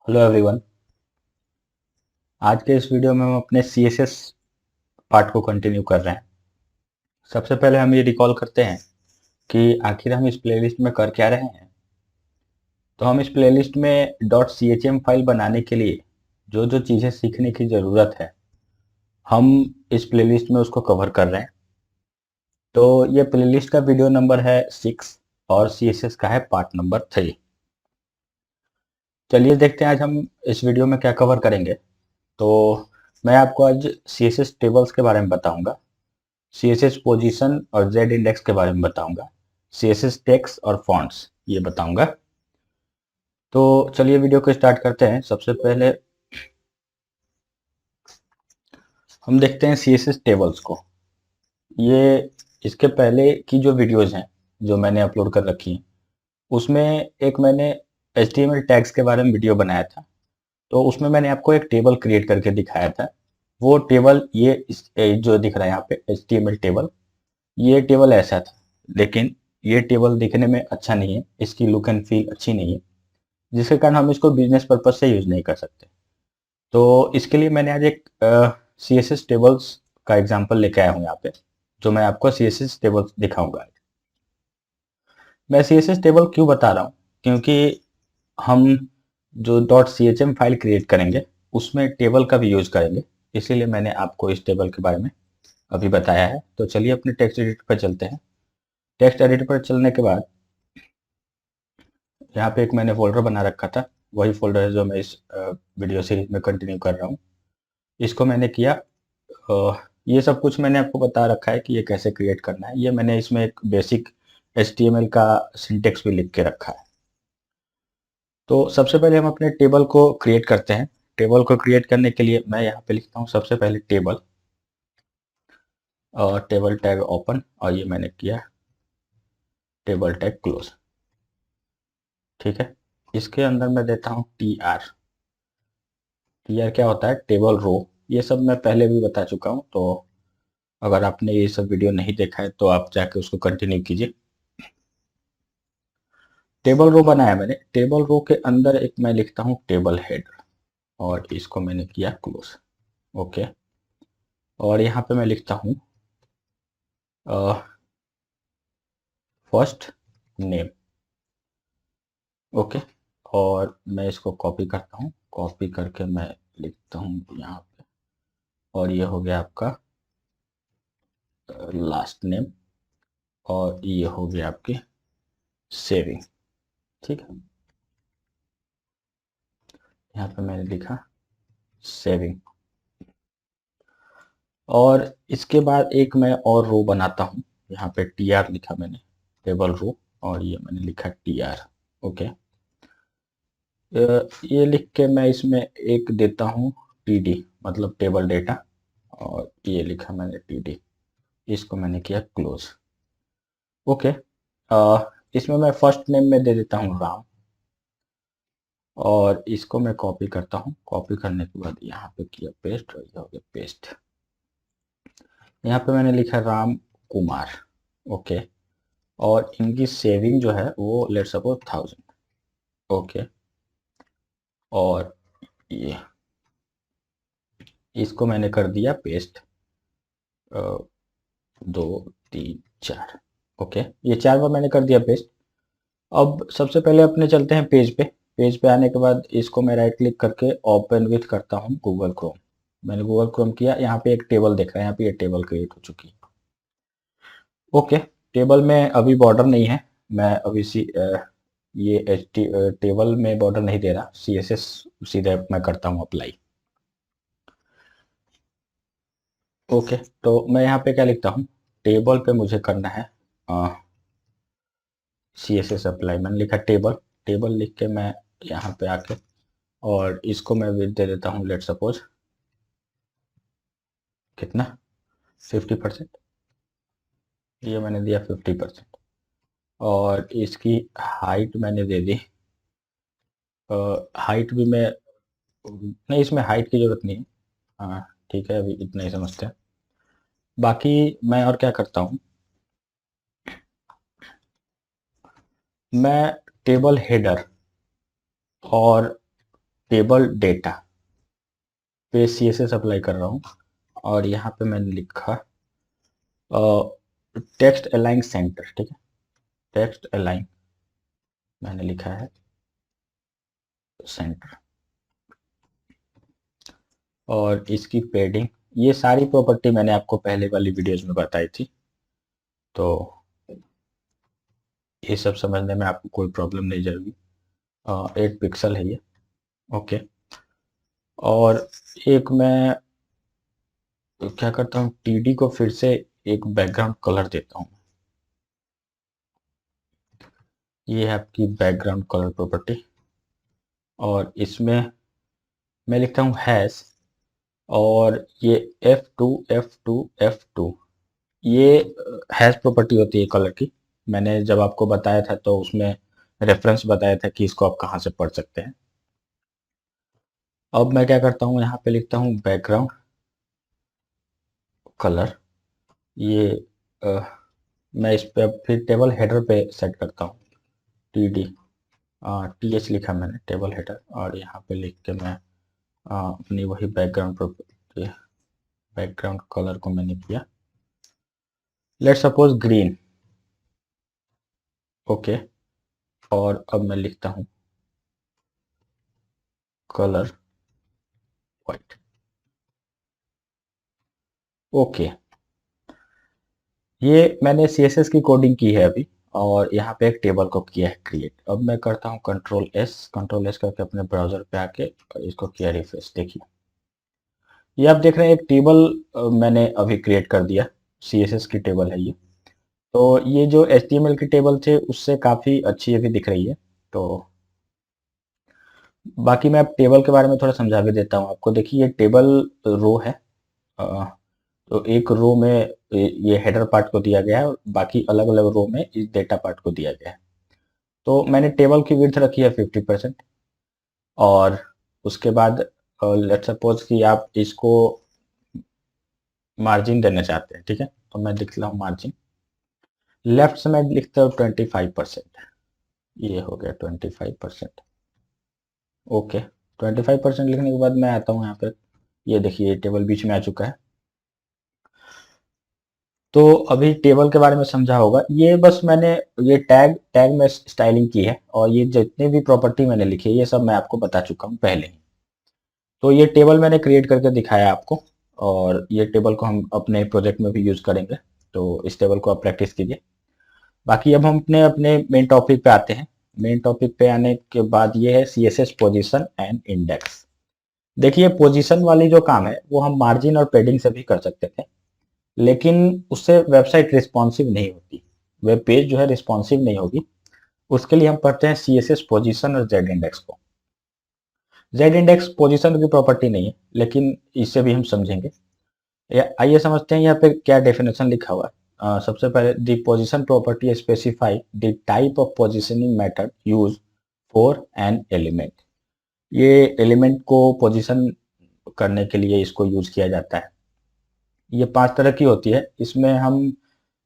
Hello everyone. आज के इस वीडियो में हम अपने CSS पार्ट को कंटिन्यू कर रहे हैं। सबसे पहले हम ये रिकॉल करते हैं कि आखिर हम इस प्लेलिस्ट में कर क्या रहे हैं। तो हम इस प्लेलिस्ट में .chm फाइल बनाने के लिए जो जो चीज़ें सीखने की ज़रूरत है, हम इस प्लेलिस्ट में उसको कवर कर रहे हैं। तो ये प्लेलिस्ट का वीडियो नंबर है 6 और CSS का है पार्ट नंबर 3। चलिए देखते हैं आज हम इस वीडियो में क्या कवर करेंगे। तो मैं आपको आज CSS टेबल्स के बारे में बताऊंगा, CSS पोजीशन और Z इंडेक्स के बारे में बताऊंगा, CSS टेक्स्ट और फॉन्ट्स ये बताऊंगा। तो चलिए वीडियो को स्टार्ट करते हैं। सबसे पहले हम देखते हैं CSS टेबल्स को। ये इसके पहले की जो वीडियोज हैं जो मैंने अपलोड कर रखी हैं, उसमें एक मैंने HTML टैग्स के बारे में वीडियो बनाया था। तो उसमें मैंने आपको एक टेबल क्रिएट करके दिखाया था। वो टेबल जो दिख रहा है यहाँ पे HTML टेबल, ये टेबल ऐसा था। लेकिन ये टेबल दिखने में अच्छा नहीं है, इसकी लुक एंड फील अच्छी नहीं है, जिसके कारण हम इसको बिजनेस पर्पज से यूज नहीं कर सकते। तो इसके लिए मैंने आज एक CSS टेबल्स का एग्जांपल लेके आया हूँ यहाँ पे, जो मैं आपको CSS टेबल्स दिखाऊंगा। मैं CSS टेबल क्यों बता रहा हूँ, क्योंकि हम जो .chm फाइल क्रिएट करेंगे उसमें टेबल का भी यूज करेंगे। इसीलिए मैंने आपको इस टेबल के बारे में अभी बताया है। तो चलिए अपने टेक्स्ट एडिटर पर चलते हैं। टेक्स्ट एडिटर पर चलने के बाद यहाँ पे एक मैंने फोल्डर बना रखा था, वही फोल्डर है जो मैं इस वीडियो सीरीज में कंटिन्यू कर रहा हूँ। इसको मैंने किया। ये सब कुछ मैंने आपको बता रखा है कि ये कैसे क्रिएट करना है। ये मैंने इसमें एक बेसिक HTML का सिंटेक्स भी लिख के रखा है। तो सबसे पहले हम अपने टेबल को क्रिएट करते हैं। टेबल को क्रिएट करने के लिए मैं यहाँ पे लिखता हूँ सबसे पहले टेबल और टेबल टैग ओपन, और ये मैंने किया टेबल टैग क्लोज। ठीक है, इसके अंदर मैं देता हूँ TR। टीआर क्या होता है? Table row. ये सब मैं पहले भी बता चुका हूँ, तो अगर आपने ये सब वीडियो नहीं देखा है तो आप जाके उसको कंटिन्यू कीजिए। टेबल रो बनाया मैंने। टेबल रो के अंदर एक मैं लिखता हूँ टेबल हेड, और इसको मैंने किया क्लोज। ओके, और यहाँ पे मैं लिखता हूँ फर्स्ट नेम। ओके, और मैं इसको कॉपी करता हूँ। कॉपी करके मैं लिखता हूँ यहाँ पे, और ये हो गया आपका लास्ट नेम, और ये हो गया आपकी सेविंग। ठीक है, यहाँ पे मैंने लिखा सेविंग। और इसके बाद एक मैं और रो बनाता हूँ। यहाँ पे TR लिखा मैंने, टेबल रो, और ये मैंने लिखा TR। ओके, ये लिख के मैं इसमें एक देता हूँ TD, मतलब टेबल डेटा, और ये लिखा मैंने TD। इसको मैंने किया क्लोज। ओके, इसमें मैं फर्स्ट नेम में दे देता हूँ राम, और इसको मैं कॉपी करता हूँ। कॉपी करने के बाद यहाँ पे किया पेस्ट, और ये हो गया पेस्ट। यहाँ पे मैंने लिखा राम कुमार। ओके, और इनकी सेविंग जो है वो लेट सपोज 1000। ओके, और ये इसको मैंने कर दिया पेस्ट। 2 3 4। ओके, ये 4 बार मैंने कर दिया पेस्ट। अब सबसे पहले अपने चलते हैं पेज पे। पेज पे आने के बाद इसको मैं राइट क्लिक करके ओपन विथ करता हूँ गूगल क्रोम। मैंने गूगल क्रोम किया, यहाँ पे एक टेबल दिख रहा है, यहाँ पे ये टेबल क्रिएट हो चुकी है। ओके, टेबल में अभी बॉर्डर नहीं है। मैं अभी ये टेबल में बॉर्डर नहीं दे रहा, CSS सीधे मैं करता हूँ अप्लाई। ओके, तो मैं यहाँ पे क्या लिखता हूँ, टेबल पे मुझे करना है CSS अप्लाई। मैंने लिखा टेबल। टेबल लिख के मैं यहाँ पे आके, और इसको मैं विड्थ दे देता हूँ लेट सपोज कितना, 50%। ये मैंने दिया 50%, और इसकी हाइट मैंने दे दी। हाइट भी मैं, नहीं इसमें हाइट की जरूरत नहीं है। हाँ ठीक है, अभी इतना ही समझते हैं। बाकी मैं और क्या करता हूँ, मैं टेबल हेडर और टेबल डेटा पे CSS अप्लाई कर रहा हूँ और यहाँ पे मैंने लिखा टेक्स्ट अलाइन सेंटर, ठीक है, टेक्स्ट अलाइन मैंने लिखा है सेंटर, और इसकी पेडिंग, ये सारी प्रॉपर्टी मैंने आपको पहले वाली वीडियोज में बताई थी, तो ये सब समझने में आपको कोई प्रॉब्लम नहीं जाएगी। 8 पिक्सल है ये, ओके। और एक मैं क्या करता हूँ, TD को फिर से एक बैकग्राउंड कलर देता हूँ। ये है आपकी बैकग्राउंड कलर प्रॉपर्टी, और इसमें मैं लिखता हूँ हैश, और ये F2 ये हैश प्रॉपर्टी होती है कलर की। मैंने जब आपको बताया था तो उसमें रेफरेंस बताया था कि इसको आप कहाँ से पढ़ सकते हैं। अब मैं क्या करता हूँ, यहाँ पे लिखता हूँ बैकग्राउंड कलर। ये मैं इस पे फिर टेबल हेडर पे सेट करता हूँ, TD TH लिखा मैंने टेबल हेडर, और यहाँ पे लिख के मैं अपनी वही बैकग्राउंड प्रॉपर्टी, बैकग्राउंड कलर को मैंने किया लेट सपोज ग्रीन, ओके। और अब मैं लिखता हूँ कलर व्हाइट, ओके। ये मैंने CSS की कोडिंग की है अभी, और यहाँ पे एक टेबल को किया है क्रिएट। अब मैं करता हूँ कंट्रोल S करके अपने ब्राउजर पे आके और इसको किया रिफ्रेश। देखिए ये आप देख रहे हैं एक टेबल मैंने अभी क्रिएट कर दिया, CSS की टेबल है ये। तो ये जो HTML की टेबल थे उससे काफ़ी अच्छी अभी दिख रही है। तो बाकी मैं अब टेबल के बारे में थोड़ा समझा भी देता हूँ आपको। देखिए ये टेबल रो है, अ, तो एक रो में ये हेडर पार्ट को दिया गया है और बाकी अलग अलग रो में इस डेटा पार्ट को दिया गया है। तो मैंने टेबल की विड्थ रखी है 50%, और उसके बाद लेट्स सपोज कि आप इसको मार्जिन देना चाहते हैं, ठीक है, तो मैं लिखता हूँ मार्जिन, लेफ्ट से मैं लिखता हूँ 25%, ये हो गया 25%, ओके। 25% लिखने के बाद मैं आता हूँ यहाँ पे, ये देखिए टेबल बीच में आ चुका है। तो अभी टेबल के बारे में समझा होगा। ये बस मैंने ये टैग टैग में स्टाइलिंग की है, और ये जितनी भी प्रॉपर्टी मैंने लिखी है ये सब मैं आपको बता चुका हूँ पहले ही। तो ये टेबल मैंने क्रिएट करके दिखाया आपको, और ये टेबल को हम अपने प्रोजेक्ट में भी यूज करेंगे, तो इस टेबल को आप प्रैक्टिस कीजिए। बाकी अब हम अपने अपने मेन टॉपिक पे आते हैं। मेन टॉपिक पे आने के बाद ये है CSS पोजीशन एंड इंडेक्स। देखिए पोजीशन वाली जो काम है वो हम मार्जिन और पेडिंग से भी कर सकते थे, लेकिन उससे वेबसाइट रिस्पॉन्सिव नहीं होती, वेब पेज जो है रिस्पॉन्सिव नहीं होगी। उसके लिए हम पढ़ते हैं CSS पोजीशन और जेड इंडेक्स को। जेड इंडेक्स पोजीशन की प्रॉपर्टी नहीं है, लेकिन इसे भी हम समझेंगे। आइए समझते हैं यहाँ पे क्या डेफिनेशन लिखा हुआ है। सबसे पहले the position property specify the type of positioning method use for an element. ये एलिमेंट को पोजीशन करने के लिए इसको यूज किया जाता है। ये 5 तरह की होती है। इसमें हम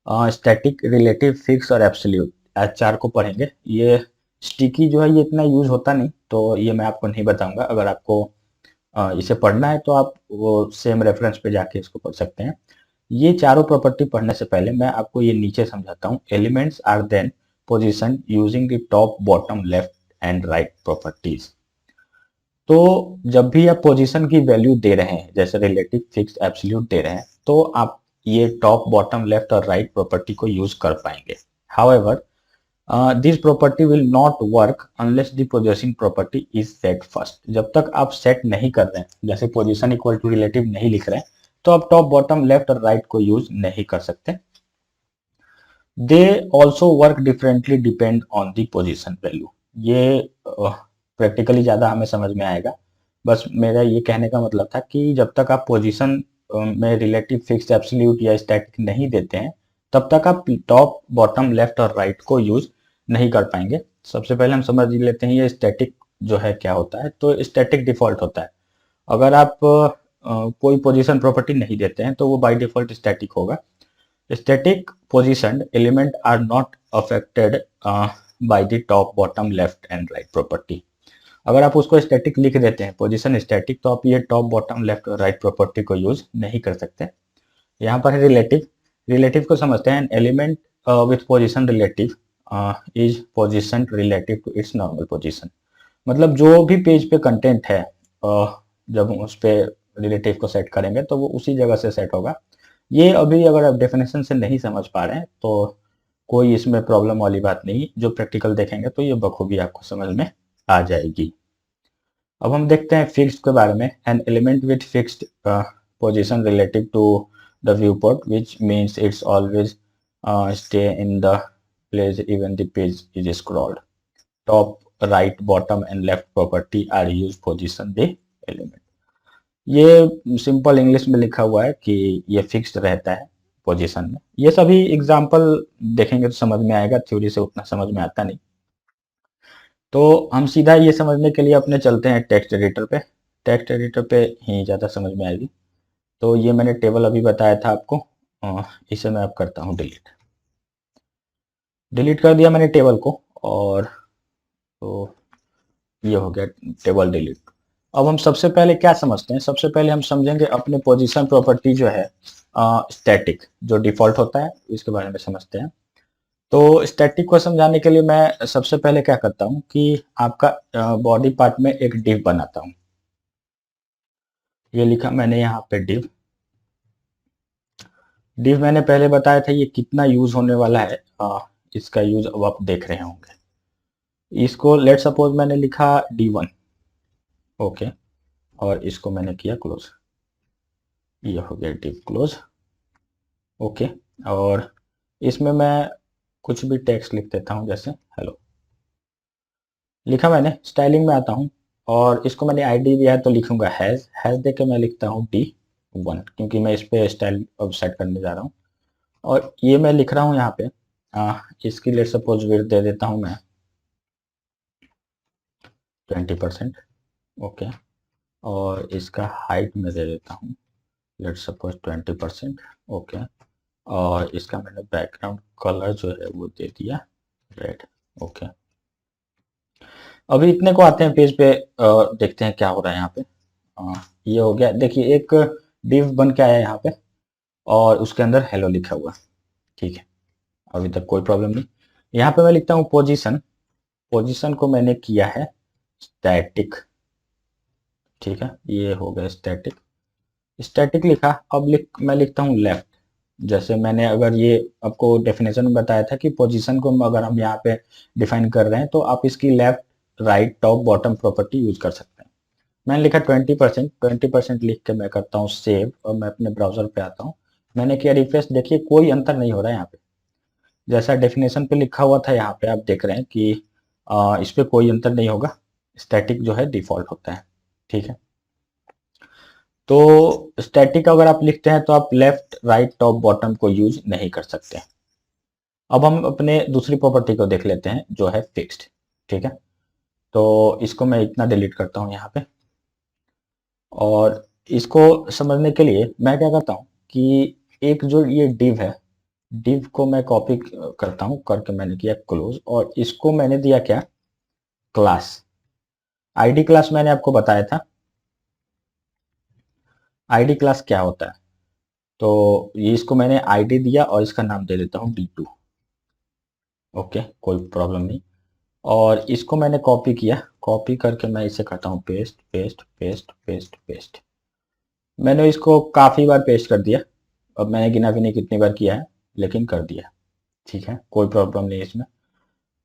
स्टैटिक, रिलेटिव, फिक्स और एब्सोल्यूट आज 4 को पढ़ेंगे। ये स्टिकी जो है ये इतना यूज होता नहीं, तो ये मैं आपको नहीं बताऊंगा। अगर आपको इसे पढ़ना है तो आप वो सेम रेफरेंस पे जाके इसको पढ़ सकते हैं। ये चारों प्रॉपर्टी पढ़ने से पहले मैं आपको ये नीचे समझाता हूँ। Elements are then position using the top, bottom, left and right properties. तो जब भी आप पोजीशन की वैल्यू दे रहे हैं, जैसे रिलेटिव, फिक्स, एब्सोल्यूट दे रहे हैं, तो आप ये टॉप, बॉटम, लेफ्ट और राइट प्रॉपर्टी को यूज कर पाएंगे। However this property will not work unless the position property is set first. जब तक आप सेट नहीं कर रहे हैं, जैसे पोजीशन इक्वल टू रिलेटिव नहीं लिख रहे हैं, तो आप टॉप, बॉटम, लेफ्ट और राइट को यूज नहीं कर सकते। They also work differently depend on the position value. ये प्रैक्टिकली ज्यादा हमें समझ में आएगा। बस मेरा ये कहने का मतलब था कि जब तक आप पोजीशन में रिलेटिव, फिक्स, एब्सोल्यूट या स्टैटिक नहीं देते हैं, तब तक आप टॉप, बॉटम, लेफ्ट और राइट को यूज नहीं कर पाएंगे। सबसे पहले हम समझ लेते हैं ये स्टैटिक जो है क्या होता है। तो स्टैटिक डिफॉल्ट होता है। अगर आप कोई पोजीशन प्रॉपर्टी नहीं देते हैं तो वो बाय डिफॉल्ट स्टैटिक होगा। Static positioned element are not affected by the top, bottom, left and right property. अगर आप उसको स्टैटिक लिख देते हैं पोजीशन स्टैटिक, तो आप ये टॉप बॉटम लेफ्ट और राइट प्रॉपर्टी को यूज नहीं कर सकते। यहाँ पर है रिलेटिव। रिलेटिव को समझते हैं, element with position relative is position relative to its normal position. मतलब जो भी पेज पे कंटेंट है, जब उस पे रिलेटिव को सेट करेंगे तो वो उसी जगह से सेट होगा। ये अभी अगर आप डेफिनेशन से नहीं समझ पा रहे हैं तो कोई इसमें प्रॉब्लम वाली बात नहीं, जो प्रैक्टिकल देखेंगे तो ये बखूबी आपको समझ में आ जाएगी। अब हम देखते हैं फिक्स्ड के बारे में। An element with fixed position relative to the viewport which means it's always stay in the place even the page is scrolled. Top right bottom and left property are use position the element. ये simple English में लिखा हुआ है कि ये fixed रहता है position में। ये सभी एग्जांपल देखेंगे तो समझ में आएगा, थ्योरी से उतना समझ में आता नहीं। तो हम सीधा ये समझने के लिए अपने चलते हैं टेक्स्ट एडिटर पे। टेक्स्ट एडिटर पे ही ज़्यादा समझ में आएगी। तो ये मैंने टेबल अभी बताया था आपको, इसे मैं अब करता हूँ डिलीट। डिलीट कर दिया मैंने टेबल को, और तो ये हो गया टेबल डिलीट। अब हम सबसे पहले क्या समझते हैं, सबसे पहले हम समझेंगे अपने पोजीशन प्रॉपर्टी जो है स्टैटिक, जो डिफॉल्ट होता है, इसके बारे में समझते हैं। तो स्टैटिक को समझाने के लिए मैं सबसे पहले क्या करता हूँ कि आपका बॉडी पार्ट में एक डिव बनाता हूँ। ये लिखा मैंने यहाँ पे डिव। डिव मैंने पहले बताया था ये कितना यूज होने वाला है, इसका यूज अब आप देख रहे होंगे। इसको लेट सपोज मैंने लिखा D1, ओके, और इसको मैंने किया क्लोज। ये हो गया डिव क्लोज, ओके। और इसमें मैं कुछ भी टेक्स्ट लिख देता हूँ, जैसे हेलो लिखा मैंने। स्टाइलिंग में आता हूँ और इसको मैंने आईडी दिया है तो लिखूंगा हैज। हैज देके मैं लिखता हूँ D1, क्योंकि मैं इस पे स्टाइल अब सेट करने जा रहा हूँ। और ये मैं लिख रहा हूँ यहाँ पे, इसकी लेट सपोज विड्थ दे देता हूँ मैं 20%, ओके। और इसका हाइट में दे देता हूँ लेट सपोज 20%, ओके। और इसका मैंने बैकग्राउंड कलर जो है वो दे दिया रेड, ओके। अभी इतने को आते हैं पेज पे, देखते हैं क्या हो रहा है यहाँ पे। ये हो गया, देखिए एक डिव बन के आया यहाँ पे और उसके अंदर हेलो लिखा हुआ, ठीक है। अभी तक कोई प्रॉब्लम नहीं। यहाँ पे मैं लिखता हूँ पोजीशन। पोजीशन को मैंने किया है स्टैटिक, ठीक है। ये हो गया स्टैटिक। स्टैटिक लिखा, अब मैं लिखता हूँ लेफ्ट। जैसे मैंने अगर ये आपको डेफिनेशन में बताया था कि पोजीशन को अगर हम यहाँ पे डिफाइन कर रहे हैं तो आप इसकी left right top bottom property use कर सकते हैं। मैंने लिखा 20%। 20% लिख के मैं करता हूँ सेव, और मैं अपने ब्राउजर पे आता हूँ। मैंने किया रिफ्रेश, देखिए कोई अंतर नहीं हो रहा है यहाँ पे। जैसा डेफिनेशन पे लिखा हुआ था यहाँ पे आप देख रहे हैं कि इस पे कोई अंतर नहीं होगा। स्टैटिक जो है डिफॉल्ट होता है, ठीक है। तो स्टैटिक अगर आप लिखते हैं तो आप लेफ्ट राइट टॉप बॉटम को यूज नहीं कर सकते। अब हम अपने दूसरी प्रॉपर्टी को देख लेते हैं जो है फिक्स्ड, ठीक है। तो इसको मैं इतना डिलीट करता हूँ यहाँ पे। और इसको समझने के लिए मैं क्या करता हूँ कि एक जो ये डिव है, डिव को मैं कॉपी करता हूँ, करके मैंने किया क्लोज। और इसको मैंने दिया क्या, क्लास। आईडी क्लास मैंने आपको बताया था। आईडी क्लास क्या होता है, तो ये इसको मैंने आईडी दिया और इसका नाम दे देता हूँ D2, ओके, कोई प्रॉब्लम नहीं। और इसको मैंने कॉपी किया, कॉपी करके मैं इसे करता हूँ paste paste paste paste paste. मैंने इसको काफ़ी बार पेस्ट कर दिया, अब मैंने गिना भी नहीं कितनी बार किया है, लेकिन कर दिया, ठीक है, कोई प्रॉब्लम नहीं इसमें।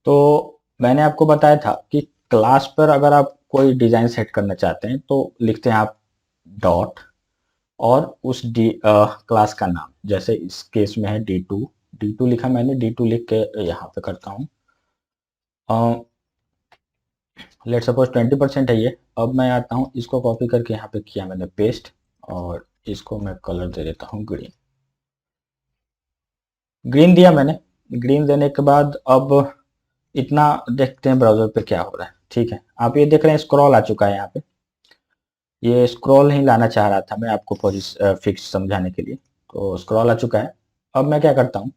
तो मैंने आपको बताया था कि क्लास पर अगर आप कोई डिज़ाइन सेट करना चाहते हैं तो लिखते हैं आप डॉट और उस क्लास का नाम। जैसे इस केस में है D2। D2 लिखा मैंने, D2 लिख के यहाँ पे करता हूँ, लेट सपोज 20% है ये। अब मैं आता हूँ, इसको कॉपी करके यहाँ पे किया मैंने पेस्ट, और इसको मैं कलर दे देता हूँ ग्रीन। ग्रीन दिया मैंने। ग्रीन देने के बाद अब इतना देखते हैं ब्राउजर पे क्या हो रहा है, ठीक है। आप ये देख रहे हैं स्क्रॉल आ चुका है यहाँ पे। ये स्क्रॉल नहीं लाना चाह रहा था मैं आपको फिक्स समझाने के लिए, तो स्क्रॉल आ चुका है। अब मैं क्या करता हूँ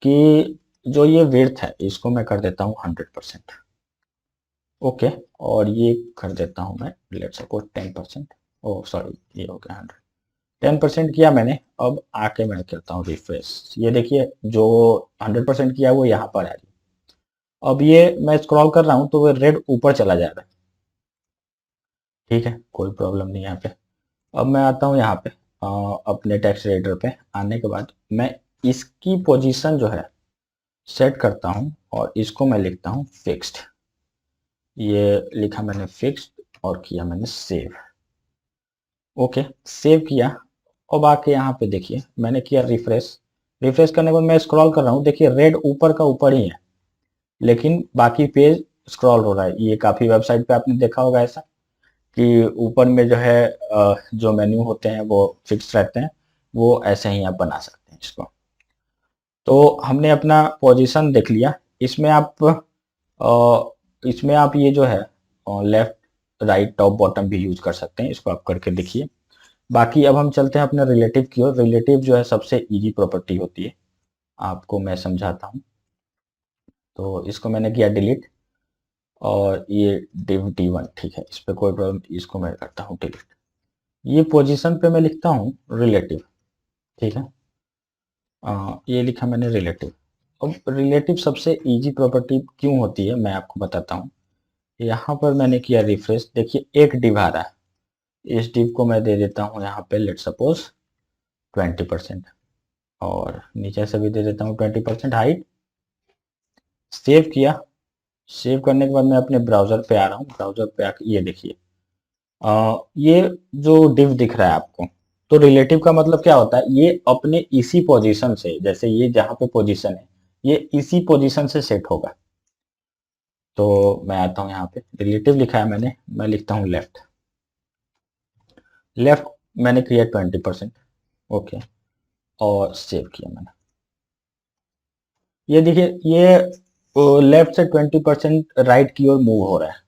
कि जो ये विड्थ है इसको मैं कर देता हूँ 100%, ओके। और ये कर देता हूँ मैं, लेट्स सपोज 10%। ओ सॉरी, ये हो गया 10% किया मैंने। अब आके मैं करता हूँ रिफ्रेश, ये देखिए जो 100% किया वो यहाँ पर आ रही है। अब ये मैं स्क्रॉल कर रहा हूँ तो वो रेड ऊपर चला जा रहा है। ठीक है, कोई प्रॉब्लम नहीं यहाँ पे। अब मैं आता हूँ यहाँ पे अपने टेक्स्ट एडिटर पे। आने के बाद मैं इसकी पोजीशन जो है सेट करता हूँ और इसको मैं लिखता हूँ फिक्स्ड। ये लिखा मैंने फिक्स्ड और किया मैंने सेव। ओके, सेव किया। अब आके यहाँ पे देखिए मैंने किया रिफ्रेश। रिफ्रेश करने के बाद मैं स्क्रॉल कर रहा हूँ, देखिए रेड ऊपर का ऊपर ही है, लेकिन बाकी पेज स्क्रॉल हो रहा है। ये काफी वेबसाइट पे आपने देखा होगा ऐसा कि ऊपर में जो है जो मेन्यू होते हैं वो फिक्स रहते हैं। वो ऐसे ही आप बना सकते हैं इसको। तो हमने अपना पोजीशन देख लिया। इसमें आप इसमें आप ये जो है लेफ्ट राइट टॉप बॉटम भी यूज कर सकते हैं, इसको आप करके देखिए। बाकी अब हम चलते हैं अपने रिलेटिव की ओर। रिलेटिव जो है सबसे इजी प्रॉपर्टी होती है, आपको मैं समझाता हूँ। तो इसको मैंने किया डिलीट, और ये div d1, ठीक है, इस पे कोई प्रॉब्लम, इसको मैं करता हूँ डिलीट। ये पोजीशन पे मैं लिखता हूँ रिलेटिव। ठीक है, ये लिखा मैंने रिलेटिव। अब रिलेटिव सबसे इजी प्रॉपर्टी क्यों होती है मैं आपको बताता हूँ। यहाँ पर मैंने किया रिफ्रेश, देखिए एक डिव आ रहा है। इस डिव को मैं दे देता हूँ यहाँ पे लेट सपोज 20%, और नीचे से भी दे देता हूँ 20% हाइट। सेव किया। सेव करने के बाद मैं अपने ब्राउजर पे आ रहा हूँ। ब्राउजर पे आके ये देखिए ये जो डिव दिख रहा है आपको, तो रिलेटिव का मतलब क्या होता है, ये अपने इसी पोजीशन से, जैसे ये जहां पे पोजीशन है, ये इसी पोजीशन से सेट होगा। तो मैं आता हूं यहाँ पे, रिलेटिव लिखा है मैंने, मैं लिखता हूँ लेफ्ट। लेफ्ट मैंने किया 20%। ओके, और सेव किया मैंने। ये देखिए ये लेफ्ट से 20% राइट की ओर मूव हो रहा है।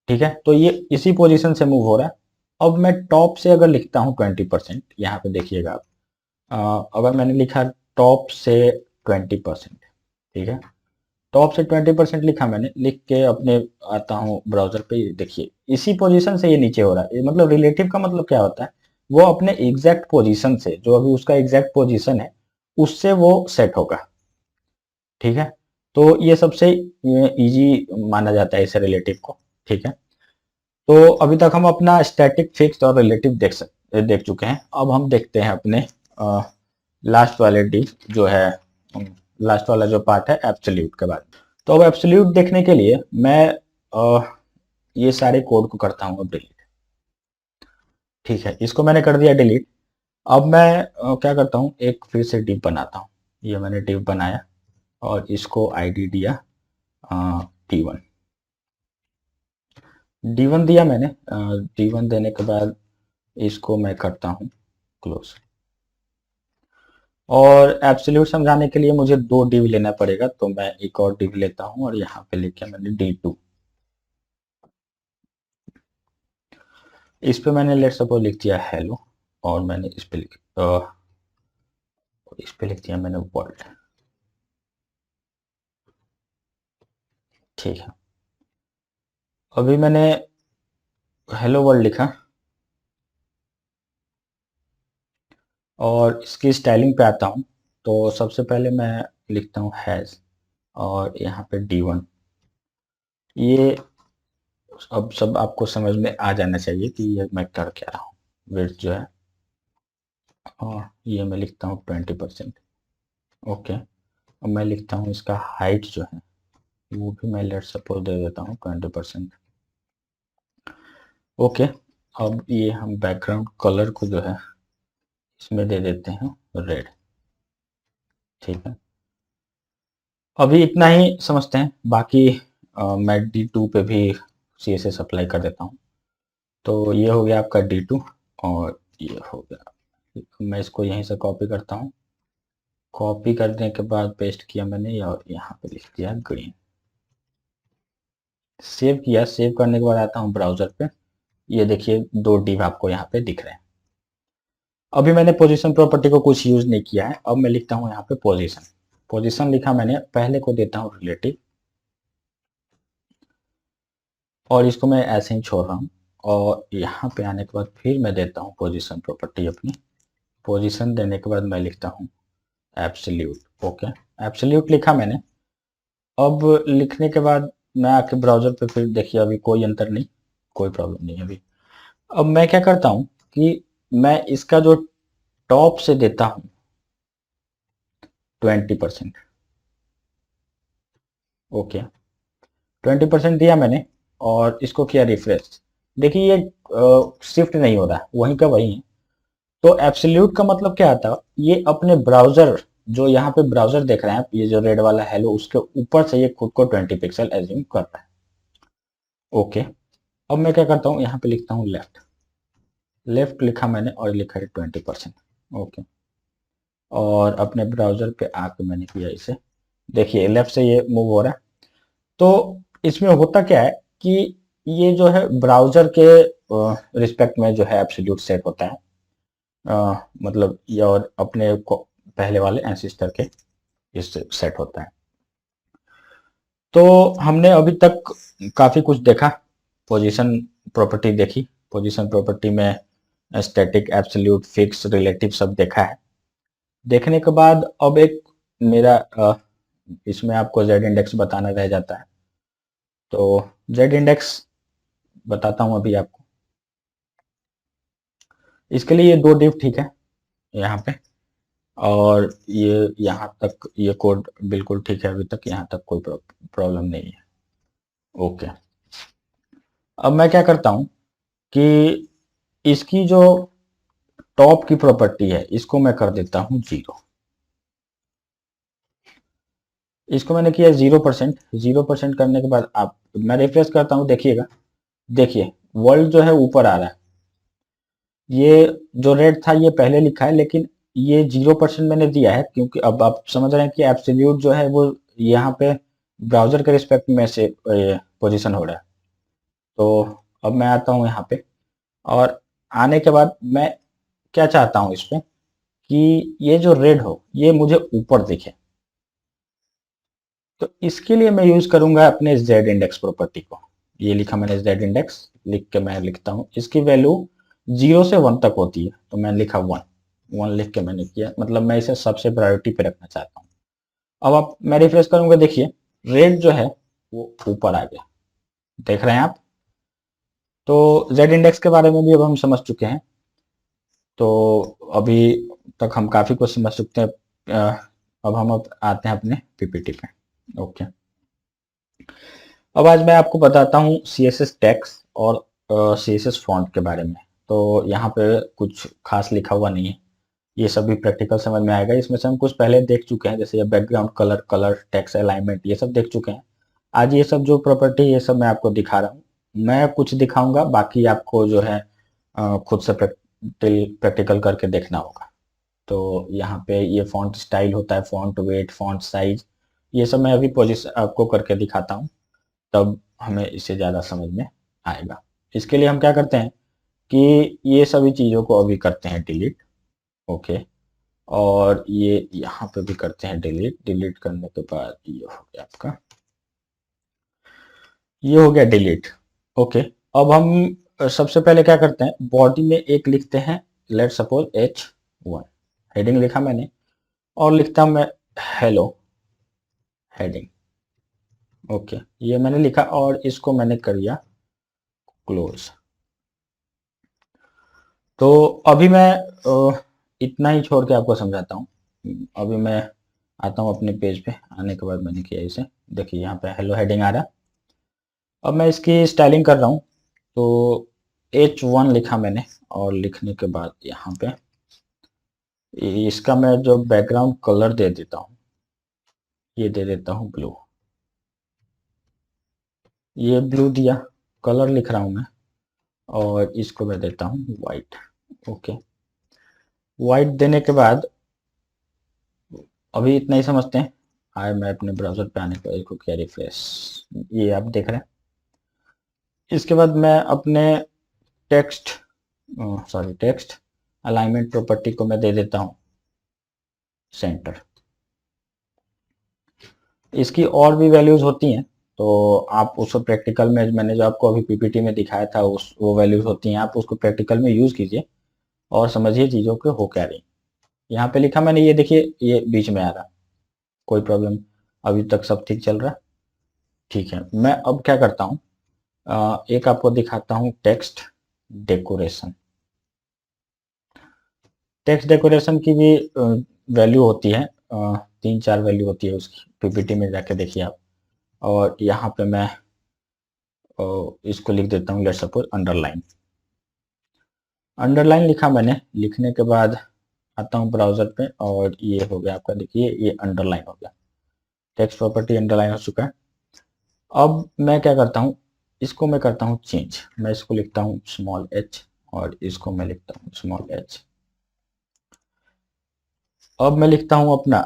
ठीक है, तो ये इसी पोजीशन से मूव हो रहा है। अब मैं टॉप से अगर लिखता हूँ 20%, यहाँ पे देखिएगा आप, अगर मैंने लिखा टॉप से 20%, ठीक है, टॉप से 20% लिखा मैंने, लिख के अपने आता हूँ ब्राउजर पे, देखिए इसी पोजीशन से ये नीचे हो रहा है। मतलब रिलेटिव का मतलब क्या होता है, वो अपने एग्जैक्ट पोजीशन से, जो अभी उसका एग्जैक्ट पोजीशन है, उससे वो सेट होगा। ठीक है, तो ये सबसे इजी माना जाता है इस रिलेटिव को। ठीक है, तो अभी तक हम अपना स्टैटिक, फिक्स्ड और रिलेटिव देख चुके हैं। अब हम देखते हैं अपने लास्ट वाले डी जो है, लास्ट वाला जो पार्ट है एब्सोल्यूट के बाद। तो अब एब्सोल्यूट देखने के लिए मैं ये सारे कोड को करता हूँ अब डिलीट। ठीक है, इसको मैंने कर दिया डिलीट। अब मैं क्या करता हूँ, एक फिर से डिव बनाता हूँ। ये मैंने डिव बनाया और इसको आईडी दिया D1। D1 दिया मैंने। D1 देने के बाद इसको मैं करता हूँ क्लोज। और एब्सोल्यूट समझाने के लिए मुझे दो डिव लेना पड़ेगा, तो मैं एक और डिव लेता हूँ और यहाँ पे लिखा मैंने D2। इस पे मैंने लेट सपोज लिख दिया हेलो, और मैंने इस पे लिख दिया मैंने वर्ल्ड। ठीक है, अभी मैंने हेलो वर्ल्ड लिखा, और इसकी स्टाइलिंग पे आता हूँ। तो सबसे पहले मैं लिखता हूँ हैज, और यहाँ पे D1। ये अब सब आपको समझ में आ जाना चाहिए कि ये मैं कर क्या रहा हूँ। वेट जो है, और ये मैं लिखता हूँ 20%। ओके, अब मैं लिखता हूँ इसका हाइट जो है, वो भी मैं लेट सपोज दे देता हूँ 20%। ओके, अब ये हम बैकग्राउंड कलर को जो है इसमें दे देते हैं रेड। ठीक है, अभी इतना ही समझते हैं। बाकी मैं D2 पे भी CSS अप्लाई कर देता हूँ। तो ये हो गया आपका D2, और ये हो गया। मैं इसको यहीं से कॉपी करता हूँ। कॉपी करने के बाद पेस्ट किया मैंने, और यहाँ पे लिख दिया ग्रीन। सेव किया। सेव करने के बाद आता हूँ ब्राउजर पे। ये देखिए दो डिव आपको यहाँ पे दिख रहे हैं। अभी मैंने पोजीशन प्रॉपर्टी को कुछ यूज नहीं किया है। अब मैं लिखता हूँ यहाँ पे पोजीशन। पोजीशन लिखा मैंने, पहले को देता हूँ रिलेटिव। और इसको मैं ऐसे ही छोड़ रहा हूँ। और यहाँ पे आने के बाद फिर मैं देता हूँ पोजीशन प्रॉपर्टी अपनी। पोजीशन देने के बाद मैं लिखता हूँ एब्सोल्यूट। ओके, एब्सोल्यूट लिखा मैंने। अब लिखने के बाद मैं आके ब्राउजर पे फिर देखिए अभी कोई अंतर नहीं, कोई प्रॉब्लम नहीं अभी। अब मैं क्या करता हूँ कि मैं इसका जो टॉप से देता हूँ 20%। ओके, 20% दिया मैंने और इसको किया रिफ्रेश। देखिए ये शिफ्ट नहीं हो रहा, वहीं का वहीं है। तो एब्सोल्यूट का मतलब क्या आता है, ये अपने ब्राउजर, जो यहाँ पे ब्राउजर देख रहे हैं आप, ये जो रेड वाला हेलो, उसके ऊपर से ये खुद को 20 पिक्सल एज्यूम कर रहा है। ओके, अब मैं क्या करता हूँ, यहाँ पे लिखता हूँ लेफ्ट। लेफ्ट लिखा मैंने और लिखा है 20%। ओके, और अपने ब्राउजर पे आके मैंने किया इसे। देखिए लेफ्ट से ये मूव हो रहा है। तो इसमें होता क्या है कि ये जो है ब्राउजर के रिस्पेक्ट में जो है एब्सोल्यूट सेट होता है। मतलब ये और अपने को पहले वाले एंसिस्टर के इस सेट होता है। तो हमने अभी तक काफी कुछ देखा। पोजीशन प्रॉपर्टी देखी, पोजीशन प्रॉपर्टी में स्टैटिक, एब्सोल्यूट, फिक्स, रिलेटिव सब देखा है। देखने के बाद अब एक मेरा इसमें आपको जेड इंडेक्स बताना रह जाता है। तो जेड इंडेक्स बताता हूं अभी आपको। इसके लिए ये दो डिव ठीक है यहाँ पे, और ये यहाँ तक ये कोड बिल्कुल ठीक है, अभी तक यहाँ तक कोई प्रॉब्लम नहीं है। ओके, अब मैं क्या करता हूँ कि इसकी जो टॉप की प्रॉपर्टी है इसको मैं कर देता हूँ 0। इसको मैंने किया 0%। 0% करने के बाद आप, मैं रिफ्रेश करता हूँ, देखिएगा, देखिए वर्ल्ड जो है ऊपर आ रहा है। ये जो रेट था ये पहले लिखा है, लेकिन ये 0% मैंने दिया है क्योंकि अब आप समझ रहे हैं कि एब्सोल्यूट जो है वो यहाँ पे ब्राउजर के रिस्पेक्ट में से पोजीशन हो रहा है। तो अब मैं आता हूँ यहाँ पे, और आने के बाद मैं क्या चाहता हूँ इस पे कि ये जो रेड हो ये मुझे ऊपर दिखे। तो इसके लिए मैं यूज करूंगा अपने जेड इंडेक्स प्रॉपर्टी को। ये लिखा मैंने जेड इंडेक्स, लिख के मैं लिखता हूँ इसकी वैल्यू 0 से 1 तक होती है, तो मैंने लिखा 1। 1 लिख के मैंने किया, मतलब मैं इसे सबसे प्रायोरिटी पे रखना चाहता हूँ। अब आप, मैं रिफ्रेश करूंगा, देखिए रेड जो है वो ऊपर आ गया, देख रहे हैं आप। तो जेड इंडेक्स के बारे में भी अब हम समझ चुके हैं। तो अभी तक हम काफी कुछ समझ चुके हैं। अब हम आते हैं अपने पीपीटी पे। ओके, अब आज मैं आपको बताता हूँ CSS टैग्स और CSS फॉन्ट के बारे में। तो यहाँ पे कुछ खास लिखा हुआ नहीं है, ये सब भी प्रैक्टिकल समझ में आएगा। इसमें से हम कुछ पहले देख चुके हैं, जैसे ये background colour, colour text alignment, ये सब देख चुके हैं। आज ये सब जो प्रॉपर्टी, ये सब मैं आपको दिखा रहा हूँ। मैं कुछ दिखाऊंगा, बाकी आपको जो है खुद से प्रैक्टिकल करके देखना होगा। तो यहाँ पे ये फॉन्ट स्टाइल होता है, फॉन्ट वेट, फॉन्ट साइज, ये सब मैं अभी पोजिशन आपको करके दिखाता हूँ, तब हमें इससे ज़्यादा समझ में आएगा। इसके लिए हम क्या करते हैं कि ये सभी चीज़ों को अभी करते हैं डिलीट। ओके, और ये यहाँ पे भी करते हैं डिलीट। डिलीट करने के बाद ये हो गया आपका, ये हो गया डिलीट। ओके, अब हम सबसे पहले क्या करते हैं, बॉडी में एक लिखते हैं, लेट सपोज H1 हेडिंग लिखा मैंने, और लिखता हूं मैं हेलो हेडिंग। ओके, ये मैंने लिखा और इसको मैंने कर दिया क्लोज। तो अभी मैं इतना ही छोड़ के आपको समझाता हूँ। अभी मैं आता हूँ अपने पेज पे, आने के बाद मैंने किया इसे, देखिए यहाँ पे हेलो हेडिंग आ रहा। अब मैं इसकी स्टाइलिंग कर रहा हूँ। तो H1 लिखा मैंने, और लिखने के बाद यहाँ पे इसका मैं जो बैकग्राउंड कलर दे देता हूँ, ये दे देता हूँ ब्लू। ये ब्लू दिया, कलर लिख रहा हूँ मैं, और इसको मैं देता हूँ वाइट। ओके, वाइट देने के बाद अभी इतना ही समझते हैं। आए, मैं अपने ब्राउजर पे आने पर इसको किया रिफ्रेश, ये आप देख रहे हैं। इसके बाद मैं अपने text, sorry text alignment property को मैं दे देता हूँ सेंटर। इसकी और भी वैल्यूज होती हैं, तो आप उसको प्रैक्टिकल में, मैंने जो आपको अभी पीपीटी में दिखाया था, उस वो वैल्यूज होती हैं, आप उसको प्रैक्टिकल में यूज कीजिए और समझिए चीज़ों के हो क्या रही। यहाँ पे लिखा मैंने, ये देखिए ये बीच में आ रहा, कोई प्रॉब्लम, अभी तक सब ठीक चल रहा है। ठीक है, मैं अब क्या करता हूँ, एक आपको दिखाता हूँ टेक्स्ट डेकोरेशन। टेक्स्ट डेकोरेशन की भी वैल्यू होती है, 3-4 वैल्यू होती है उसकी, पीपीटी में जाके देखिए आप। और यहाँ पे मैं इसको लिख देता हूँ, लेट सपोज अंडरलाइन। अंडरलाइन लिखा मैंने, लिखने के बाद आता हूँ ब्राउजर पे और ये हो गया आपका, देखिए ये अंडरलाइन हो गया, टेक्स्ट प्रॉपर्टी अंडरलाइन हो चुका है। अब मैं क्या करता हूँ, इसको मैं करता हूँ चेंज, मैं इसको लिखता हूँ स्मॉल एच और इसको मैं लिखता हूँ स्मॉल एच। अब मैं लिखता हूँ अपना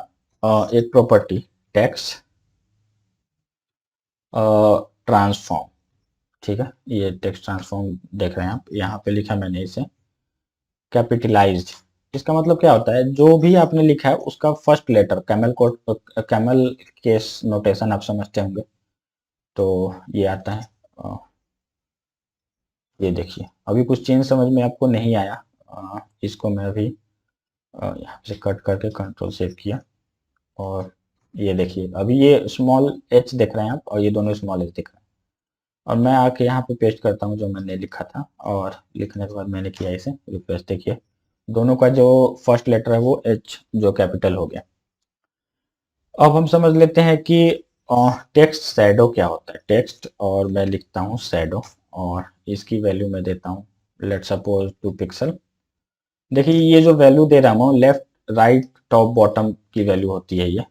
एक प्रॉपर्टी टेक्स्ट ट्रांसफॉर्म। ठीक है, ये टेक्स्ट ट्रांसफॉर्म देख रहे हैं आप, यहाँ पे लिखा मैंने इसे कैपिटलाइज्ड। इसका मतलब क्या होता है, जो भी आपने लिखा है उसका first letter, camel code, camel case notation आप समझते होंगे, तो ये आता है। अ, ये देखिए अभी कुछ चेंज समझ में आपको नहीं आया, इसको मैं अभी यहाँ से कट करके कंट्रोल सेव किया और ये देखिए अभी ये स्मॉल एच देख रहे हैं आप और ये दोनों स्मॉल एच दिख रहे हैं। और मैं आके यहाँ पे पेस्ट करता हूँ जो मैंने लिखा था और लिखने के बाद मैंने किया इसे रिफ्रेश, देखिए दोनों का जो फर्स्ट लेटर है वो एच जो कैपिटल हो गया। अब हम समझ लेते हैं कि टेक्स्ट शैडो क्या होता है। टेक्स्ट और मैं लिखता हूँ शैडो और इसकी वैल्यू मैं देता हूँ लेट सपोज 2 पिक्सल। देखिए ये जो वैल्यू दे रहा हूँ लेफ्ट राइट टॉप बॉटम की वैल्यू होती है ये,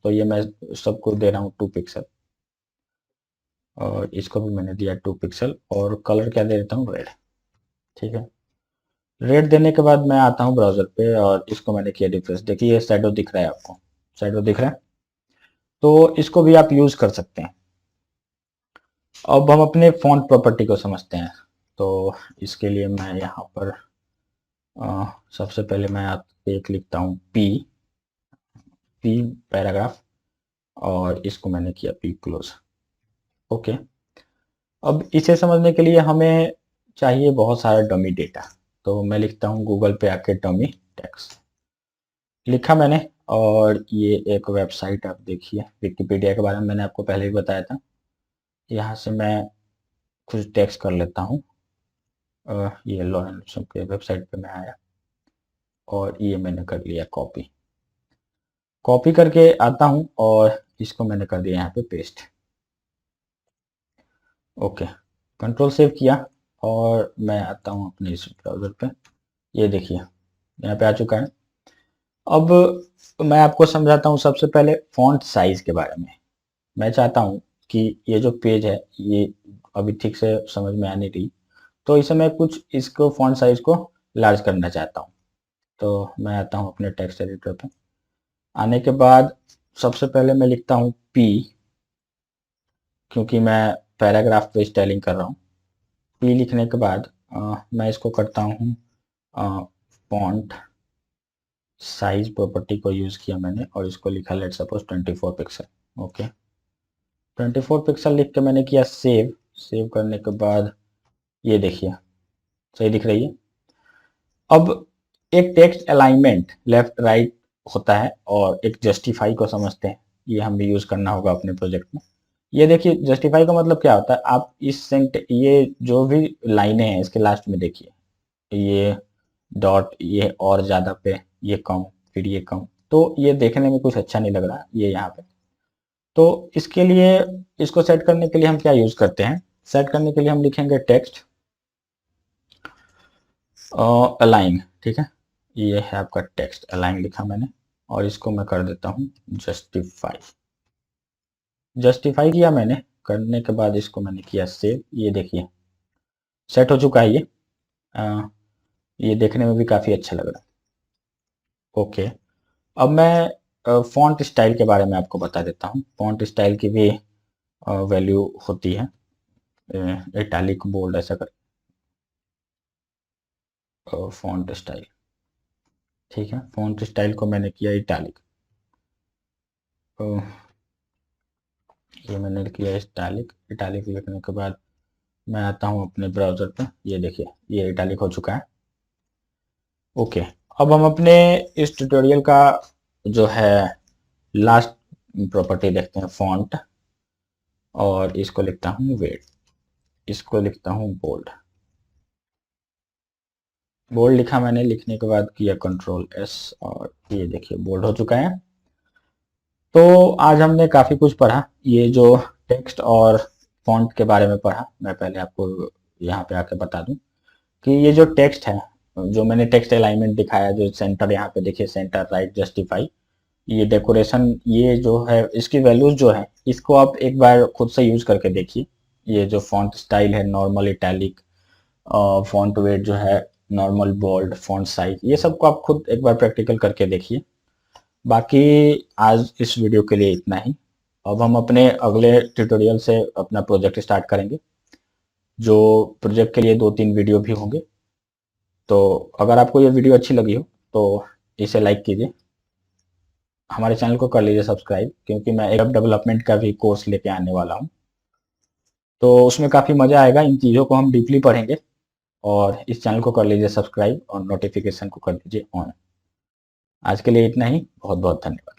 तो ये मैं सबको दे रहा हूँ 2 पिक्सल और इसको भी मैंने दिया 2 पिक्सल और कलर क्या दे देता हूँ रेड। ठीक है, रेड देने के बाद मैं आता हूँ ब्राउजर पे और इसको मैंने किया रिफ्रेश, देखिए ये शैडो दिख रहा है आपको, शैडो दिख रहा है, तो इसको भी आप यूज कर सकते हैं। अब हम अपने फॉन्ट प्रॉपर्टी को समझते हैं, तो इसके लिए मैं यहाँ पर सबसे पहले मैं एक लिखता हूँ पी, पी पैराग्राफ और इसको मैंने किया पी क्लोज। ओके, अब इसे समझने के लिए हमें चाहिए बहुत सारा डमी डेटा, तो मैं लिखता हूँ गूगल पे आके डमी टेक्स्ट लिखा मैंने और ये एक वेबसाइट आप देखिए, विकिपीडिया के बारे में मैंने आपको पहले ही बताया था। यहाँ से मैं कुछ टेक्स्ट कर लेता हूँ, ये लॉरेंस के वेबसाइट पे मैं आया और ये मैंने कर लिया कॉपी, कॉपी करके आता हूँ और इसको मैंने कर दिया यहाँ पे पेस्ट। ओके, कंट्रोल सेव किया और मैं आता हूँ अपने इस ब्राउज़र पे, ये देखिए यहाँ पे आ चुका है। अब मैं आपको समझाता हूँ सबसे पहले फ़ॉन्ट साइज़ के बारे में। मैं चाहता हूँ कि ये जो पेज है ये अभी ठीक से समझ में आ नहीं रही, तो इसे मैं कुछ इसको फ़ॉन्ट साइज़ को लार्ज करना चाहता हूँ। तो मैं आता हूँ अपने टेक्स्ट एडिटर पे, आने के बाद सबसे पहले मैं लिखता हूँ पी, क्योंकि मैं पैराग्राफ पे स्टाइलिंग कर रहा हूँ। पी लिखने के बाद मैं इसको करता हूँ फॉन्ट साइज प्रॉपर्टी को यूज़ किया मैंने और इसको लिखा let suppose 24 pixel. Okay, 24 pixel लिख के मैंने किया सेव, सेव करने के बाद ये देखिए सही दिख रही है। अब एक टेक्स्ट अलाइनमेंट लेफ्ट राइट होता है और एक जस्टिफाई को समझते हैं, ये हमें यूज़ करना होगा अपने प्रोजेक्ट में। ये देखिए जस्टिफाई का मतलब क्या होता है, आप इस सेंट ये जो भी लाइनें हैं इसके लास्ट में देखिए, ये डॉट, ये और ज़्यादा पे, ये कम, फिर ये कम, तो ये देखने में कुछ अच्छा नहीं लग रहा ये यहाँ पे। तो इसके लिए, इसको सेट करने के लिए हम क्या यूज़ करते हैं, सेट करने के लिए हम लिखेंगे टेक्स्ट अलाइन। ठीक है, ये है आपका टेक्स्ट अलाइन लिखा मैंने और इसको मैं कर देता हूँ जस्टिफाई। जस्टिफाई किया मैंने, करने के बाद इसको मैंने किया सेव, ये देखिए सेट हो चुका है ये, ये देखने में भी काफ़ी अच्छा लग रहा है। ओके, अब मैं फॉन्ट स्टाइल के बारे में आपको बता देता हूँ। फॉन्ट स्टाइल की भी वैल्यू होती है, इटैलिक बोल्ड ऐसा कर, फॉन्ट स्टाइल। ठीक है, फॉन्ट स्टाइल को मैंने किया इटैलिक, ये मैंने किया इटालिक। इटालिक लिखने के बाद मैं आता हूँ अपने ब्राउज़र पे। ये देखिए ये इटालिक हो चुका है। ओके, अब हम अपने इस ट्यूटोरियल का जो है लास्ट प्रॉपर्टी देखते हैं, फॉन्ट। और इसको लिखता हूँ वेट, इसको लिखता हूँ बोल्ड। बोल्ड लिखा मैंने, लिखने के बाद किया कंट्रोल एस और ये देखिए बोल्ड हो चुका है। तो आज हमने काफ़ी कुछ पढ़ा, ये जो टेक्स्ट और फॉन्ट के बारे में पढ़ा। मैं पहले आपको यहाँ पे आके बता दूं कि ये जो टेक्स्ट है, जो मैंने टेक्स्ट अलाइनमेंट दिखाया, जो सेंटर यहाँ पे देखिए, सेंटर राइट जस्टिफाई, ये डेकोरेशन, ये जो है इसकी वैल्यूज जो है, इसको आप एक बार खुद से यूज करके देखिए। ये जो फॉन्ट स्टाइल है, नॉर्मल इटैलिक, फॉन्ट वेट जो है, नॉर्मल बोल्ड, फॉन्ट साइज, ये सबको आप खुद एक बार प्रैक्टिकल करके देखिए। बाकी आज इस वीडियो के लिए इतना ही। अब हम अपने अगले ट्यूटोरियल से अपना प्रोजेक्ट स्टार्ट करेंगे, जो प्रोजेक्ट के लिए 2-3 वीडियो भी होंगे। तो अगर आपको ये वीडियो अच्छी लगी हो तो इसे लाइक कीजिए, हमारे चैनल को कर लीजिए सब्सक्राइब, क्योंकि मैं वेब डेवलपमेंट का भी कोर्स लेके आने वाला हूँ। तो उसमें काफ़ी मज़ा आएगा, इन चीज़ों को हम डीपली पढ़ेंगे। और इस चैनल को कर लीजिए सब्सक्राइब और नोटिफिकेशन को कर दीजिए ऑन। आज के लिए इतना ही, बहुत बहुत धन्यवाद।